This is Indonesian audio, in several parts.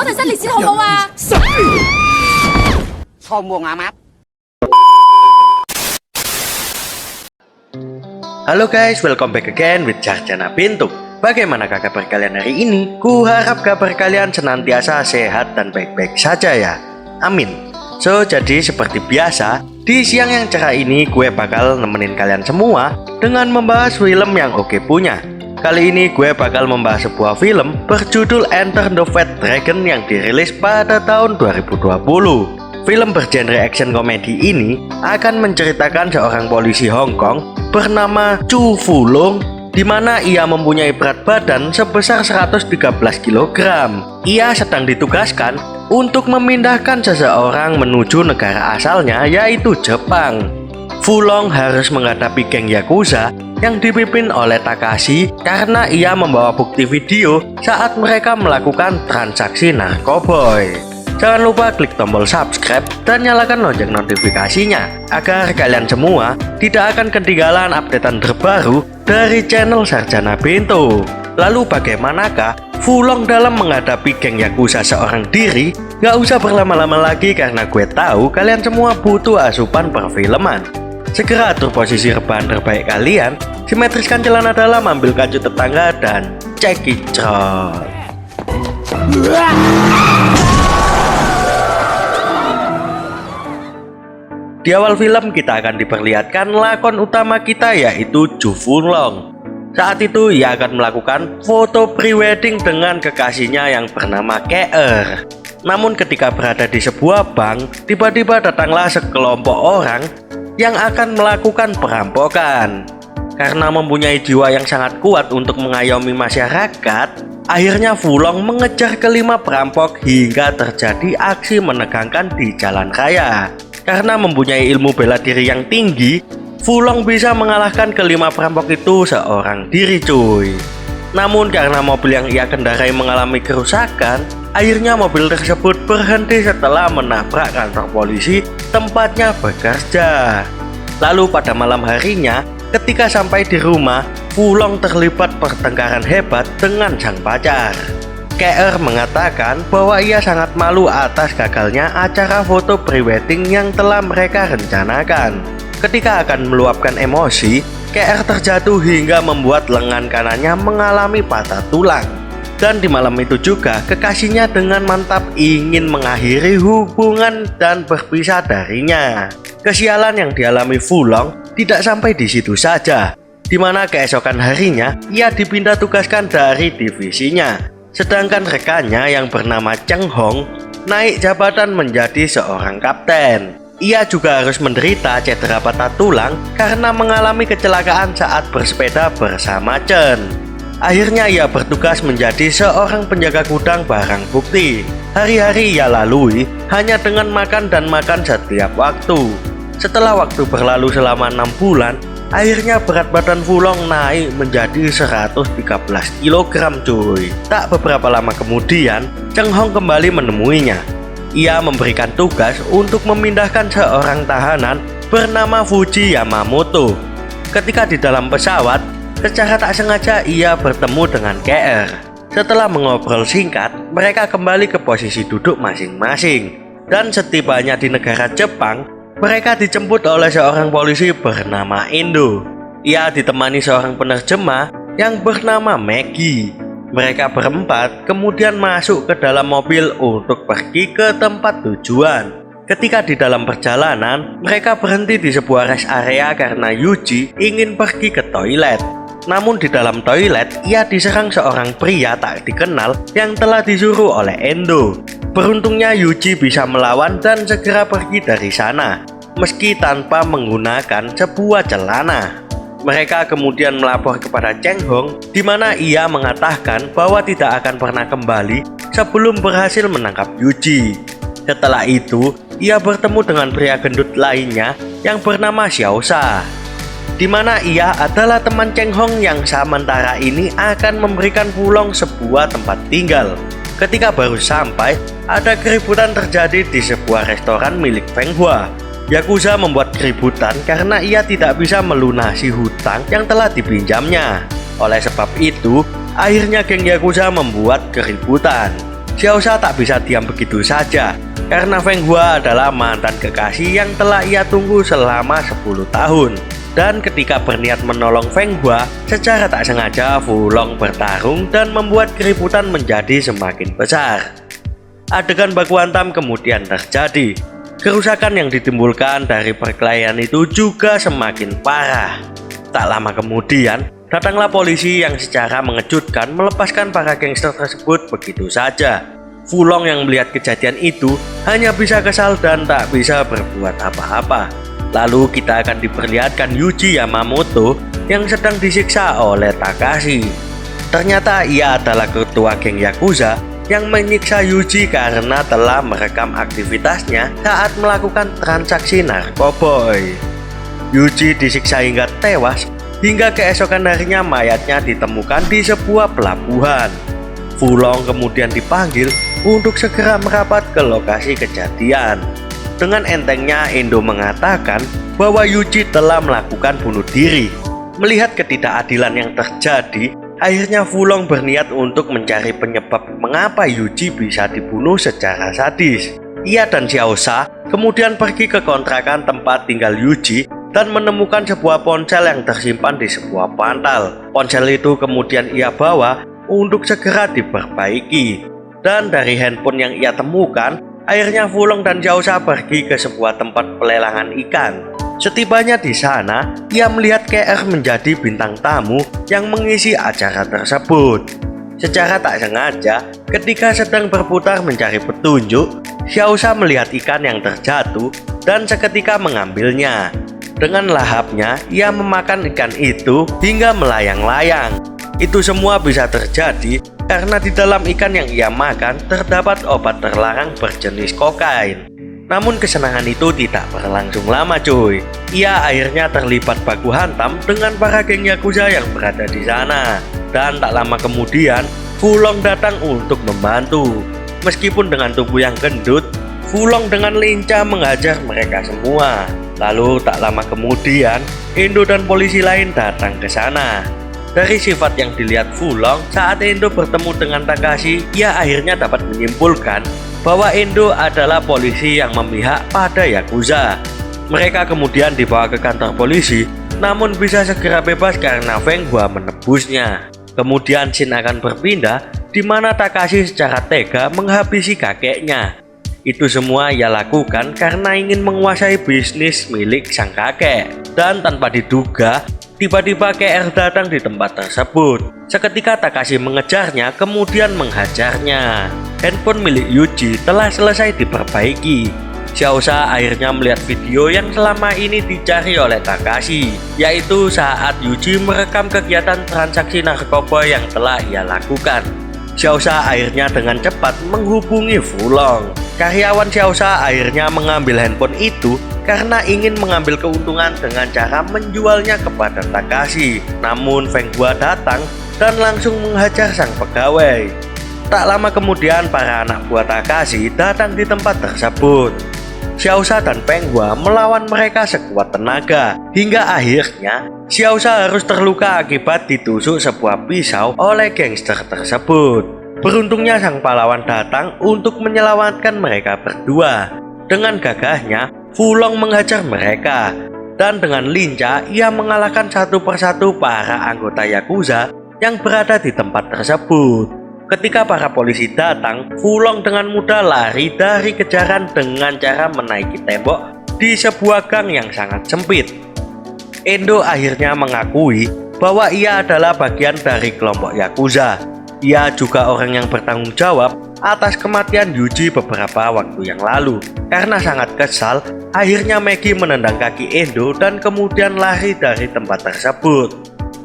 等生你先好冇啊？ Sombong amat. Halo guys, welcome back again with Sarjana Pintu. Bagaimanakah kabar kalian hari ini? Ku harap kabar kalian senantiasa sehat dan baik-baik saja ya. Amin. So, jadi seperti biasa, di siang yang cerah ini gue bakal nemenin kalian semua dengan membahas film yang oke punya. Kali ini gue bakal membahas sebuah film berjudul Enter the Fat Dragon yang dirilis pada tahun 2020. Film bergenre action komedi ini akan menceritakan seorang polisi Hong Kong bernama Chu Fulong, di mana ia mempunyai berat badan sebesar 113 kg. Ia sedang ditugaskan untuk memindahkan seseorang menuju negara asalnya, yaitu Jepang. Fulong harus menghadapi geng Yakuza yang dipimpin oleh Takashi karena ia membawa bukti video saat mereka melakukan transaksi narkoboy. Jangan lupa klik tombol subscribe dan nyalakan lonceng notifikasinya agar kalian semua tidak akan ketinggalan updatean terbaru dari channel Sarjana Pintu. Lalu bagaimanakah Fulong dalam menghadapi geng Yakuza seorang diri? Gak usah berlama-lama lagi karena gue tahu kalian semua butuh asupan perfilman. Segera atur posisi rebahan terbaik kalian, simetriskan celana dalam, ambil kacu tetangga, dan cekicot. Di awal film kita akan diperlihatkan lakon utama kita, yaitu Chu Fulong. Saat itu ia akan melakukan foto prewedding dengan kekasihnya yang bernama Keer. Namun ketika berada di sebuah bank, tiba-tiba datanglah sekelompok orang yang akan melakukan perampokan. Karena mempunyai jiwa yang sangat kuat untuk mengayomi masyarakat, akhirnya Fulong mengejar kelima perampok hingga terjadi aksi menegangkan di jalan raya. Karena mempunyai ilmu bela diri yang tinggi, Fulong bisa mengalahkan kelima perampok itu seorang diri cuy. Namun karena mobil yang ia kendarai mengalami kerusakan, akhirnya mobil tersebut berhenti setelah menabrak kantor polisi tempatnya bekerja. Lalu pada malam harinya, ketika sampai di rumah, Fulong terlibat pertengkaran hebat dengan sang pacar. Keer mengatakan bahwa ia sangat malu atas gagalnya acara foto prewedding yang telah mereka rencanakan. Ketika akan meluapkan emosi, Keer terjatuh hingga membuat lengan kanannya mengalami patah tulang. Dan di malam itu juga kekasihnya dengan mantap ingin mengakhiri hubungan dan berpisah darinya. Kesialan yang dialami Fulong tidak sampai di situ saja, di mana keesokan harinya ia dipindah tugaskan dari divisinya. Sedangkan rekannya yang bernama Cheng Hong naik jabatan menjadi seorang kapten. Ia juga harus menderita cedera patah tulang karena mengalami kecelakaan saat bersepeda bersama Chen. Akhirnya ia bertugas menjadi seorang penjaga gudang barang bukti. Hari-hari ia lalui hanya dengan makan dan makan setiap waktu. Setelah waktu berlalu selama 6 bulan, akhirnya berat badan Fulong naik menjadi 113 kg cuy. Tak beberapa lama kemudian, Cheng Hong kembali menemuinya. Ia memberikan tugas untuk memindahkan seorang tahanan bernama Fuji Yamamoto. Ketika di dalam pesawat, secara tak sengaja ia bertemu dengan Keer. Setelah mengobrol singkat, mereka kembali ke posisi duduk masing-masing. Dan setibanya di negara Jepang, mereka dijemput oleh seorang polisi bernama Indo. Ia ditemani seorang penerjemah yang bernama Maggie. Mereka berempat kemudian masuk ke dalam mobil untuk pergi ke tempat tujuan. Ketika di dalam perjalanan, mereka berhenti di sebuah rest area karena Yuji ingin pergi ke toilet. Namun di dalam toilet, ia diserang seorang pria tak dikenal yang telah disuruh oleh Endo. Beruntungnya Yuji bisa melawan dan segera pergi dari sana, meski tanpa menggunakan sebuah celana. Mereka kemudian melapor kepada Cheng Hong, di mana ia mengatakan bahwa tidak akan pernah kembali sebelum berhasil menangkap Yuji. Setelah itu, ia bertemu dengan pria gendut lainnya yang bernama Xiaosha, di mana ia adalah teman Cheng Hong yang sementara ini akan memberikan Fulong sebuah tempat tinggal. Ketika baru sampai, ada keributan terjadi di sebuah restoran milik Feng Hua. Yakuza membuat keributan karena ia tidak bisa melunasi hutang yang telah dipinjamnya. Oleh sebab itu, akhirnya geng Yakuza membuat keributan. Xiaosha tak bisa diam begitu saja karena Feng Hua adalah mantan kekasih yang telah ia tunggu selama 10 tahun. Dan ketika berniat menolong Feng Hua, secara tak sengaja Fu Long bertarung dan membuat keributan menjadi semakin besar. Adegan baku hantam kemudian terjadi. Kerusakan yang ditimbulkan dari perkelahian itu juga semakin parah. Tak lama kemudian, datanglah polisi yang secara mengejutkan melepaskan para gangster tersebut begitu saja. Fu Long yang melihat kejadian itu hanya bisa kesal dan tak bisa berbuat apa-apa. Lalu kita akan diperlihatkan Yuji Yamamoto yang sedang disiksa oleh Takashi. Ternyata ia adalah ketua geng Yakuza yang menyiksa Yuji karena telah merekam aktivitasnya saat melakukan transaksi narkoboy. Yuji disiksa hingga tewas, hingga keesokan harinya mayatnya ditemukan di sebuah pelabuhan. Fu Long kemudian dipanggil untuk segera merapat ke lokasi kejadian. Dengan entengnya Endo mengatakan bahwa Yuji telah melakukan bunuh diri. Melihat ketidakadilan yang terjadi, akhirnya Fu Long berniat untuk mencari penyebab mengapa Yuji bisa dibunuh secara sadis. Ia dan Xiaosha kemudian pergi ke kontrakan tempat tinggal Yuji dan menemukan sebuah ponsel yang tersimpan di sebuah pantal. Ponsel itu kemudian ia bawa untuk segera diperbaiki. Dan dari handphone yang ia temukan, akhirnya Fu Long dan Xiaosha pergi ke sebuah tempat pelelangan ikan. Setibanya di sana, ia melihat KR menjadi bintang tamu yang mengisi acara tersebut. Secara tak sengaja, ketika sedang berputar mencari petunjuk, Xiaosha melihat ikan yang terjatuh dan seketika mengambilnya. Dengan lahapnya, ia memakan ikan itu hingga melayang-layang. Itu semua bisa terjadi karena di dalam ikan yang ia makan terdapat obat terlarang berjenis kokain. Namun kesenangan itu tidak berlangsung lama cuy. Ia akhirnya terlibat baku hantam dengan para geng Yakuza yang berada di sana. Dan tak lama kemudian, Fu Long datang untuk membantu. Meskipun dengan tubuh yang gendut, Fu Long dengan lincah menghajar mereka semua. Lalu tak lama kemudian, Endo dan polisi lain datang ke sana. Dari sifat yang dilihat Fu Long saat Endo bertemu dengan Takashi, ia akhirnya dapat menyimpulkan bahwa Endo adalah polisi yang memihak pada Yakuza. Mereka kemudian dibawa ke kantor polisi, namun bisa segera bebas karena Feng Hua menebusnya. Kemudian scene akan berpindah di mana Takashi secara tega menghabisi kakeknya. Itu semua ia lakukan karena ingin menguasai bisnis milik sang kakek. Dan tanpa diduga, tiba-tiba KR datang di tempat tersebut. Seketika Takashi mengejarnya kemudian menghajarnya. Handphone milik Yuji telah selesai diperbaiki. Xiaosha akhirnya melihat video yang selama ini dicari oleh Takashi, yaitu saat Yuji merekam kegiatan transaksi narkoba yang telah ia lakukan. Xiaosha akhirnya dengan cepat menghubungi Fu Long. Karyawan Xiaosha akhirnya mengambil handphone itu karena ingin mengambil keuntungan dengan cara menjualnya kepada Takashi. Namun Feng Hua datang dan langsung menghajar sang pegawai. Tak lama kemudian para anak buah Takashi datang di tempat tersebut. Xiaosha dan Feng Hua melawan mereka sekuat tenaga, hingga akhirnya Xiaosha harus terluka akibat ditusuk sebuah pisau oleh gangster tersebut. Beruntungnya sang pahlawan datang untuk menyelamatkan mereka berdua. Dengan gagahnya, Fu Long menghajar mereka, dan dengan lincah ia mengalahkan satu persatu para anggota Yakuza yang berada di tempat tersebut. Ketika para polisi datang, Fu Long dengan mudah lari dari kejaran dengan cara menaiki tembok di sebuah gang yang sangat sempit. Endo akhirnya mengakui bahwa ia adalah bagian dari kelompok Yakuza. Ia juga orang yang bertanggung jawab atas kematian Yuji beberapa waktu yang lalu. Karena sangat kesal, akhirnya Maggie menendang kaki Endo dan kemudian lari dari tempat tersebut.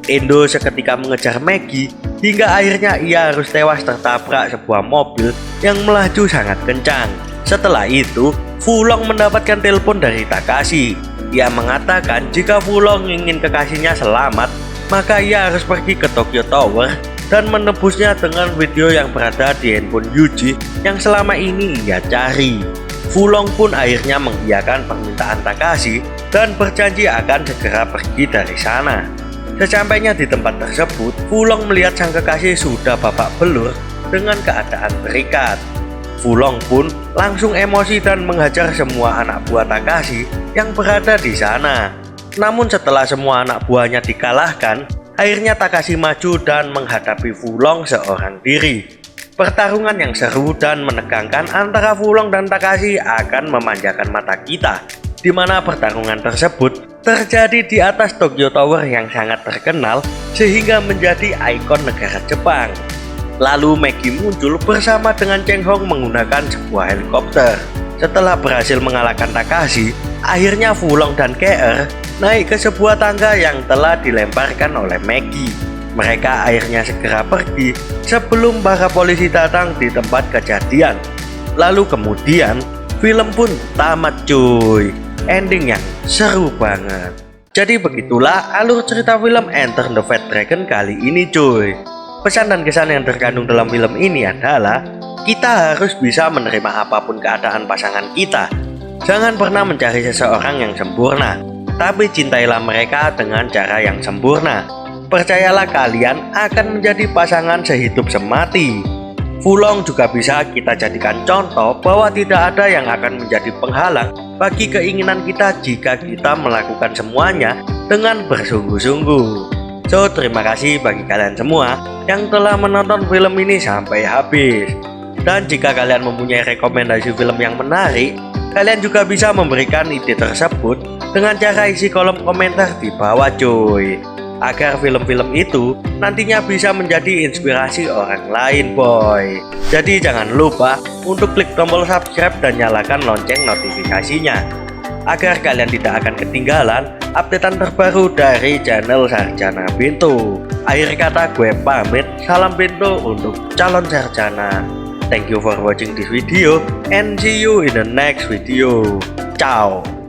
Endo seketika mengejar Maggie hingga akhirnya ia harus tewas tertabrak sebuah mobil yang melaju sangat kencang. Setelah itu, Fu Long mendapatkan telepon dari Takashi. Ia mengatakan jika Fu Long ingin kekasihnya selamat, maka ia harus pergi ke Tokyo Tower dan menebusnya dengan video yang berada di handphone Yuji yang selama ini ia cari. Fu Long pun akhirnya mengiyakan permintaan Takashi dan berjanji akan segera pergi dari sana. Sesampainya di tempat tersebut, Fu Long melihat sang kekasih sudah babak belur dengan keadaan terikat. Fulong pun langsung emosi dan menghajar semua anak buah Takashi yang berada di sana. Namun setelah semua anak buahnya dikalahkan, akhirnya Takashi maju dan menghadapi Fulong seorang diri. Pertarungan yang seru dan menegangkan antara Fulong dan Takashi akan memanjakan mata kita, di mana pertarungan tersebut terjadi di atas Tokyo Tower yang sangat terkenal sehingga menjadi ikon negara Jepang. Lalu Maggie muncul bersama dengan Cheng Hong menggunakan sebuah helikopter. Setelah berhasil mengalahkan Takashi, akhirnya Fulong dan KR naik ke sebuah tangga yang telah dilemparkan oleh Maggie. Mereka akhirnya segera pergi sebelum para polisi datang di tempat kejadian. Lalu kemudian film pun tamat cuy. Ending yang seru banget. Jadi begitulah alur cerita film Enter the Fat Dragon kali ini cuy. Pesan dan kesan yang terkandung dalam film ini adalah kita harus bisa menerima apapun keadaan pasangan kita. Jangan pernah mencari seseorang yang sempurna, tapi cintailah mereka dengan cara yang sempurna. Percayalah kalian akan menjadi pasangan sehidup semati. Fulong juga bisa kita jadikan contoh bahwa tidak ada yang akan menjadi penghalang bagi keinginan kita jika kita melakukan semuanya dengan bersungguh-sungguh. So, terima kasih bagi kalian semua yang telah menonton film ini sampai habis. Dan jika kalian mempunyai rekomendasi film yang menarik, kalian juga bisa memberikan ide tersebut dengan cara isi kolom komentar di bawah cuy, agar film-film itu nantinya bisa menjadi inspirasi orang lain boy. Jadi jangan lupa untuk klik tombol subscribe dan nyalakan lonceng notifikasinya, agar kalian tidak akan ketinggalan updatean terbaru dari channel Sarjana Bento. Akhir kata gue pamit, salam Bento untuk calon sarjana. Thank you for watching this video and see you in the next video. Ciao.